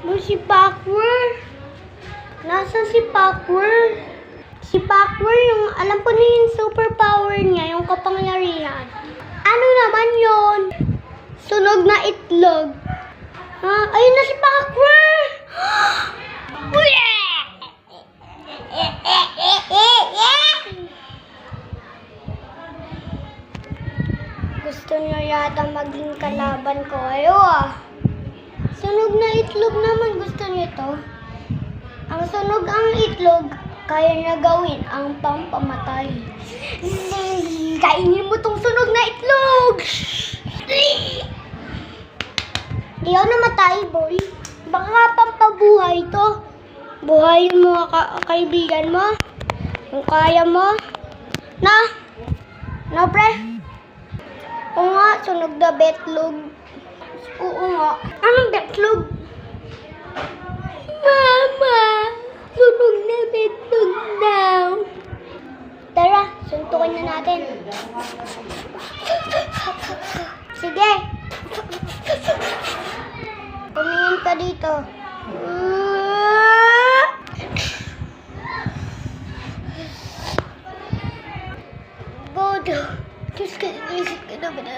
Si Pakwer. Nasaan si Pakwer? Si Pakwer, yung alam ko na yung superpower niya, yung kapangyarihan. Ano naman yon? Sunog na itlog. Ha? Ayun na si Pakwer! Gusto niya yata maging kalaban ko. Sunog na itlog naman gusto nito. Ang sunog ang itlog, kaya niya gawin ang pampamatay. Kainin mo tong sunog na itlog! Di ako namatay, boy. Baka pampabuhay to. Buhayin mo kaibigan mo. Kung kaya mo. No, pre? Oo nga, sunog na betlog. Oo nga. Anong betlog? Mama, sunog na betlog daw. Tara, suntukin na natin. Sige. Tumingin ka dito. God, just ka na ba na?